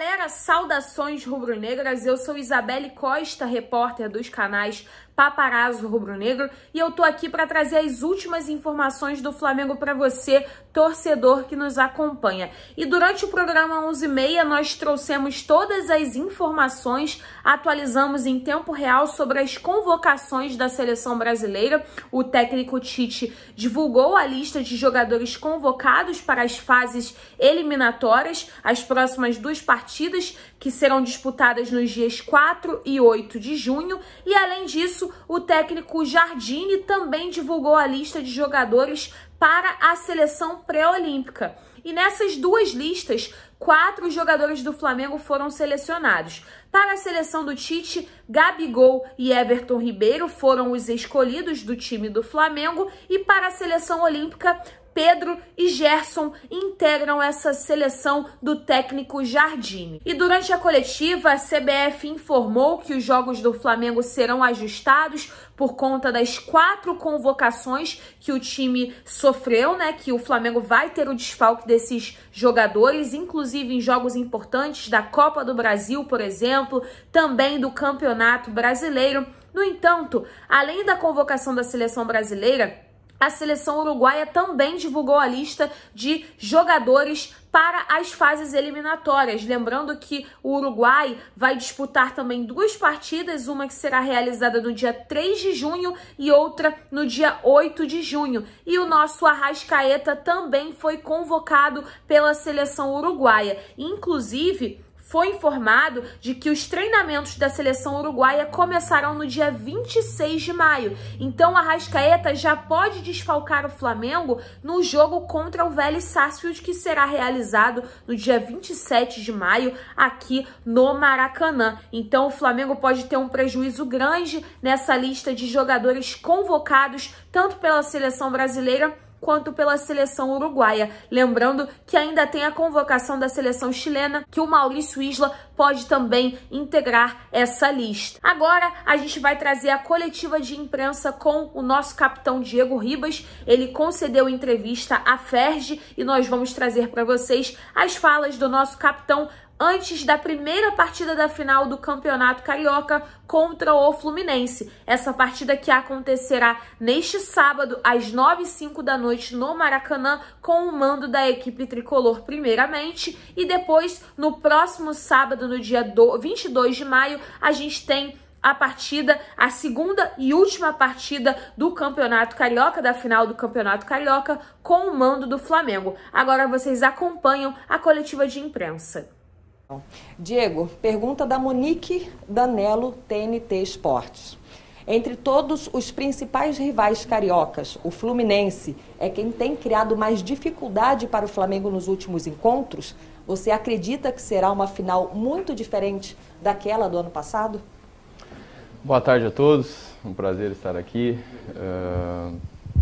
galera, saudações rubro-negras, eu sou Isabelle Costa, repórter dos canais Paparazzo Rubro-Negro, e eu tô aqui para trazer as últimas informações do Flamengo para você, torcedor que nos acompanha. E durante o programa 11h30 nós trouxemos todas as informações, atualizamos em tempo real sobre as convocações da seleção brasileira. O técnico Tite divulgou a lista de jogadores convocados para as fases eliminatórias, as próximas duas partidas que serão disputadas nos dias 4 e 8 de junho, e além disso, o técnico Jardine também divulgou a lista de jogadores para a seleção pré-olímpica. E nessas duas listas, 4 jogadores do Flamengo foram selecionados. Para a seleção do Tite, Gabigol e Everton Ribeiro foram os escolhidos do time do Flamengo, e para a seleção olímpica, Pedro e Gerson integram essa seleção do técnico Jardine. E durante a coletiva, a CBF informou que os jogos do Flamengo serão ajustados por conta das 4 convocações que o time sofreu, né? Que o Flamengo vai ter o desfalque desses jogadores, inclusive em jogos importantes da Copa do Brasil, por exemplo, também do Campeonato Brasileiro. No entanto, além da convocação da seleção brasileira, a seleção uruguaia também divulgou a lista de jogadores para as fases eliminatórias. Lembrando que o Uruguai vai disputar também 2 partidas, uma que será realizada no dia 3 de junho e outra no dia 8 de junho. E o nosso Arrascaeta também foi convocado pela seleção uruguaia. Inclusive, foi informado de que os treinamentos da seleção uruguaia começarão no dia 26 de maio. Então, a Arrascaeta já pode desfalcar o Flamengo no jogo contra o Vélez Sarsfield, que será realizado no dia 27 de maio aqui no Maracanã. Então, o Flamengo pode ter um prejuízo grande nessa lista de jogadores convocados, tanto pela seleção brasileira quanto pela seleção uruguaia. Lembrando que ainda tem a convocação da seleção chilena, que o Maurício Isla pode também integrar essa lista. Agora a gente vai trazer a coletiva de imprensa com o nosso capitão Diego Ribas. Ele concedeu entrevista à Ferge e nós vamos trazer para vocês as falas do nosso capitão antes da primeira partida da final do Campeonato Carioca contra o Fluminense. Essa partida que acontecerá neste sábado, às 9h05 da noite, no Maracanã, com o mando da equipe tricolor primeiramente, e depois, no próximo sábado, no dia 22 de maio, a gente tem a partida, a segunda e última partida do Campeonato Carioca, da final do Campeonato Carioca, com o mando do Flamengo. Agora vocês acompanham a coletiva de imprensa. Diego, pergunta da Monique Danello, TNT Esportes. Entre todos os principais rivais cariocas, o Fluminense é quem tem criado mais dificuldade para o Flamengo nos últimos encontros? Você acredita que será uma final muito diferente daquela do ano passado? Boa tarde a todos, um prazer estar aqui.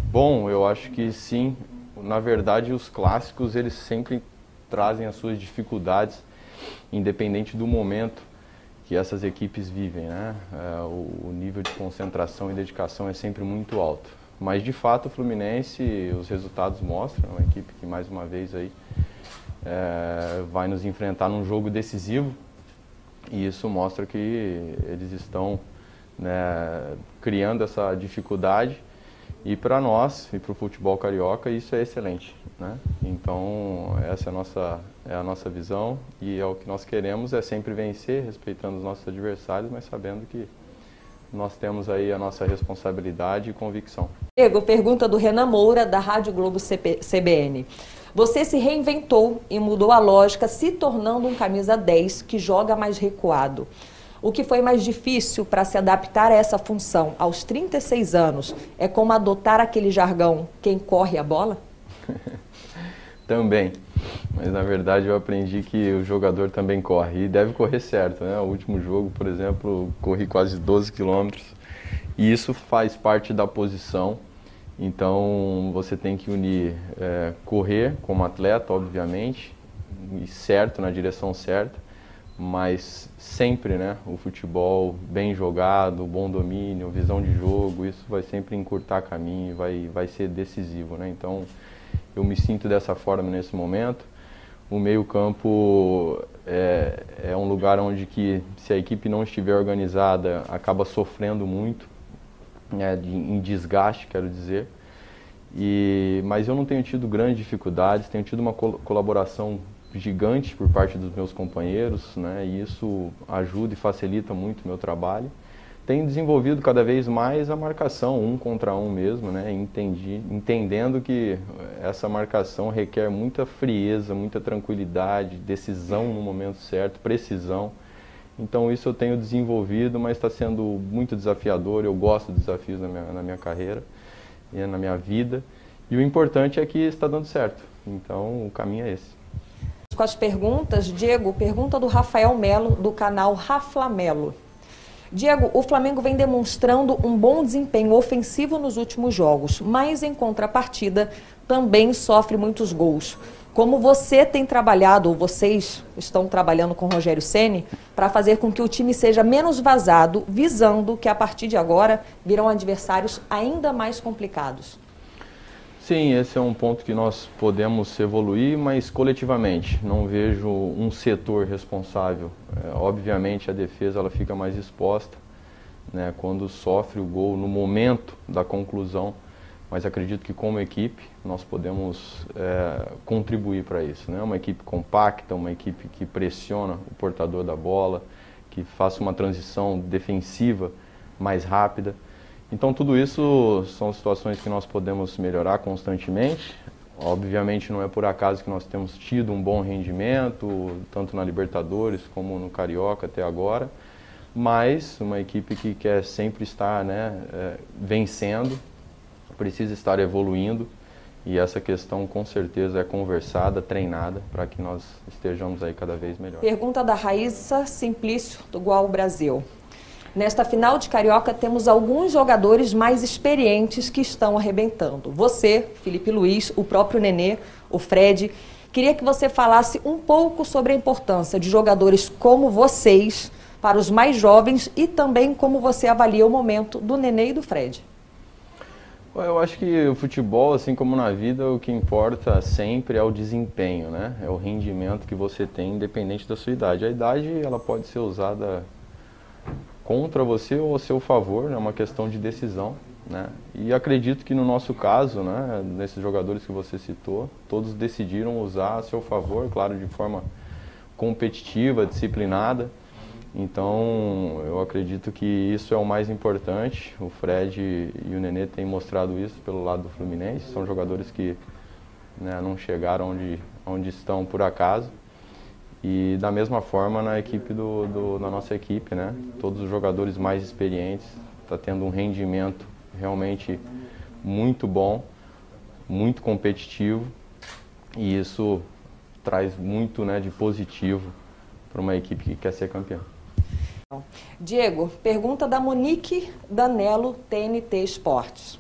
Bom, eu acho que sim. Na verdade, os clássicos eles sempre trazem as suas dificuldades, independente do momento que essas equipes vivem, né? O nível de concentração e dedicação é sempre muito alto. Mas, de fato, o Fluminense, os resultados mostram, uma equipe que, mais uma vez, aí, vai nos enfrentar num jogo decisivo, e isso mostra que eles estão, né, criando essa dificuldade, e para nós, e para o futebol carioca, isso é excelente, né? Então, essa é a nossa visão, e é o que nós queremos, é sempre vencer, respeitando os nossos adversários, mas sabendo que nós temos aí a nossa responsabilidade e convicção. Diego, pergunta do Renan Moura, da Rádio Globo CBN. Você se reinventou e mudou a lógica, se tornando um camisa 10 que joga mais recuado. O que foi mais difícil para se adaptar a essa função aos 36 anos é como adotar aquele jargão, quem corre a bola? Também, mas na verdade eu aprendi que o jogador também corre e deve correr certo, né? O último jogo, por exemplo, corri quase 12 quilômetros e isso faz parte da posição, então você tem que unir correr como atleta, obviamente, e certo, na direção certa, mas sempre, né, o futebol bem jogado, bom domínio, visão de jogo, isso vai sempre encurtar caminho, vai ser decisivo, né? Então, eu me sinto dessa forma nesse momento. O meio-campo lugar onde que, se a equipe não estiver organizada, acaba sofrendo muito, né, em desgaste, quero dizer. Mas eu não tenho tido grandes dificuldades, tenho tido uma colaboração gigante por parte dos meus companheiros, né, e isso ajuda e facilita muito o meu trabalho. Tenho desenvolvido cada vez mais a marcação, 1 contra 1 mesmo, né, entendendo que essa marcação requer muita frieza, muita tranquilidade, decisão no momento certo, precisão. Então isso eu tenho desenvolvido, mas está sendo muito desafiador, eu gosto de desafios na minha carreira, na minha vida, e o importante é que está dando certo, então o caminho é esse. Com as perguntas, Diego, pergunta do Rafael Melo, do canal Raflamelo. Diego, o Flamengo vem demonstrando um bom desempenho ofensivo nos últimos jogos, mas em contrapartida também sofre muitos gols. Como você tem trabalhado, ou vocês estão trabalhando com o Rogério Ceni, para fazer com que o time seja menos vazado, visando que a partir de agora virão adversários ainda mais complicados? Sim, esse é um ponto que nós podemos evoluir, mas coletivamente. Não vejo um setor responsável. Obviamente a defesa ela fica mais exposta, né, quando sofre o gol no momento da conclusão, mas acredito que como equipe nós podemos contribuir para isso, né? Uma equipe compacta, uma equipe que pressiona o portador da bola, que faça uma transição defensiva mais rápida. Então tudo isso são situações que nós podemos melhorar constantemente. Obviamente não é por acaso que nós temos tido um bom rendimento, tanto na Libertadores como no Carioca até agora, mas uma equipe que quer sempre estar, né, vencendo, precisa estar evoluindo, e essa questão com certeza é conversada, treinada, para que nós estejamos aí cada vez melhor. Pergunta da Raíssa Simplício, do Gual Brasil. Nesta final de Carioca, temos alguns jogadores mais experientes que estão arrebentando. Você, Felipe Luiz, o próprio Nenê, o Fred. Queria que você falasse um pouco sobre a importância de jogadores como vocês para os mais jovens e também como você avalia o momento do Nenê e do Fred. Eu acho que o futebol, assim como na vida, o que importa sempre é o desempenho, né? É o rendimento que você tem, independente da sua idade. A idade ela pode ser usada contra você ou a seu favor, é, né, uma questão de decisão, né? E acredito que no nosso caso, né, nesses jogadores que você citou, todos decidiram usar a seu favor, claro, de forma competitiva, disciplinada. Então eu acredito que isso é o mais importante. O Fred e o Nenê têm mostrado isso pelo lado do Fluminense. São jogadores que, né, não chegaram onde estão por acaso. E da mesma forma na equipe na nossa equipe, né? Todos os jogadores mais experientes estão tendo um rendimento realmente muito bom, muito competitivo, e isso traz muito, né, de positivo para uma equipe que quer ser campeã. Diego, pergunta da Monique Danello, TNT Esportes.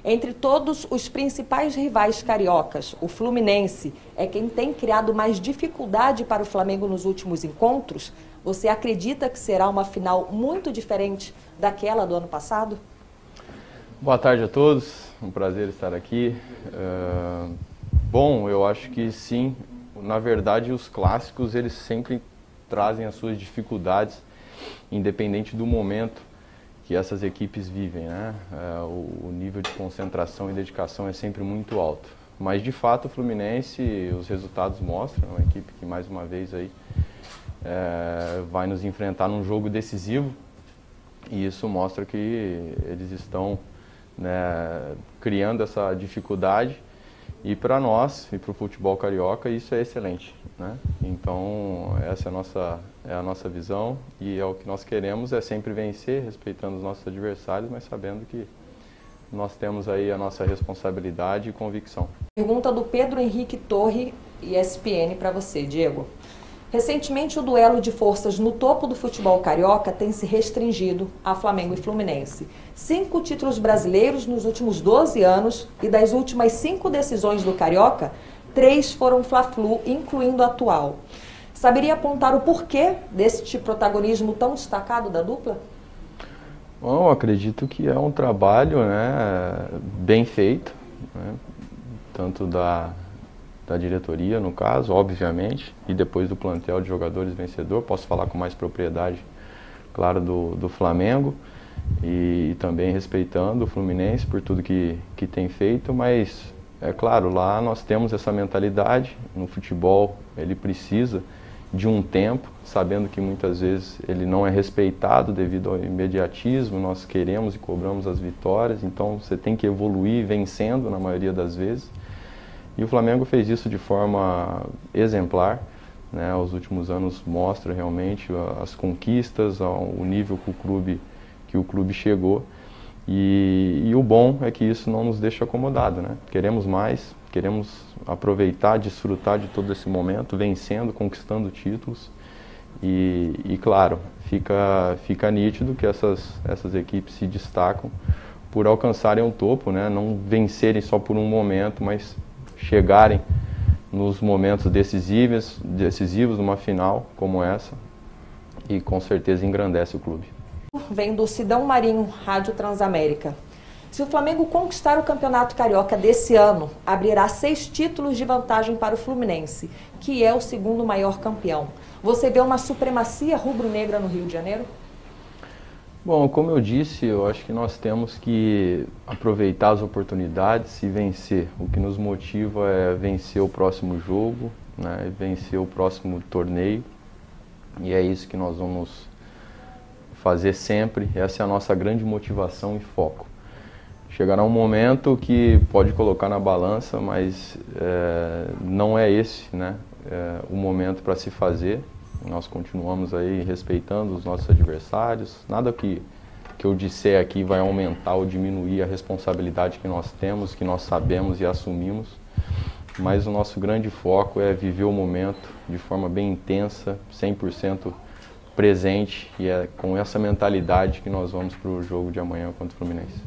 Entre todos os principais rivais cariocas, o Fluminense é quem tem criado mais dificuldade para o Flamengo nos últimos encontros. Você acredita que será uma final muito diferente daquela do ano passado? Boa tarde a todos, um prazer estar aqui. Bom, eu acho que sim. Na verdade, os clássicos eles sempre trazem as suas dificuldades, independente do momento que essas equipes vivem, né? O nível de concentração e dedicação é sempre muito alto. Mas de fato o Fluminense, os resultados mostram, é uma equipe que mais uma vez aí vai nos enfrentar num jogo decisivo, e isso mostra que eles estão, né, criando essa dificuldade, e para nós e para o futebol carioca isso é excelente, né? Então essa é a nossa visão, e é o que nós queremos, é sempre vencer, respeitando os nossos adversários, mas sabendo que nós temos aí a nossa responsabilidade e convicção. Pergunta do Pedro Henrique Torre, ESPN, para você, Diego. Recentemente, o duelo de forças no topo do futebol carioca tem se restringido a Flamengo e Fluminense. 5 títulos brasileiros nos últimos 12 anos, e das últimas 5 decisões do Carioca, 3 foram Fla-Flu, incluindo a atual. Saberia apontar o porquê deste protagonismo tão destacado da dupla? Bom, eu acredito que é um trabalho, né, bem feito, né, tanto da diretoria, no caso, obviamente, e depois do plantel de jogadores vencedor. Posso falar com mais propriedade, claro, do Flamengo, e também respeitando o Fluminense por tudo que tem feito, mas, é claro, lá nós temos essa mentalidade. No futebol ele precisa de um tempo, sabendo que muitas vezes ele não é respeitado devido ao imediatismo. Nós queremos e cobramos as vitórias, então você tem que evoluir vencendo na maioria das vezes. E o Flamengo fez isso de forma exemplar, né? Os últimos anos mostram realmente as conquistas, o nível que o clube chegou. E o bom é que isso não nos deixa acomodado, né? Queremos mais, queremos aproveitar, desfrutar de todo esse momento, vencendo, conquistando títulos. E claro, fica nítido que essas equipes se destacam por alcançarem o topo, né? Não vencerem só por um momento, mas chegarem nos momentos decisivos numa final como essa, e com certeza engrandece o clube. Vem do Sidão Marinho, Rádio Transamérica. Se o Flamengo conquistar o Campeonato Carioca desse ano, abrirá 6 títulos de vantagem para o Fluminense, que é o segundo maior campeão. Você vê uma supremacia rubro-negra no Rio de Janeiro? Bom, como eu disse, eu acho que nós temos que aproveitar as oportunidades e vencer. O que nos motiva é vencer o próximo jogo, né, vencer o próximo torneio, e é isso que nós vamos fazer sempre. Essa é a nossa grande motivação e foco. Chegará um momento que pode colocar na balança, mas não é esse, né, o momento para se fazer. Nós continuamos aí respeitando os nossos adversários. Nada que eu disser aqui vai aumentar ou diminuir a responsabilidade que nós temos, que nós sabemos e assumimos. Mas o nosso grande foco é viver o momento de forma bem intensa, 100% presente, e é com essa mentalidade que nós vamos para o jogo de amanhã contra o Fluminense.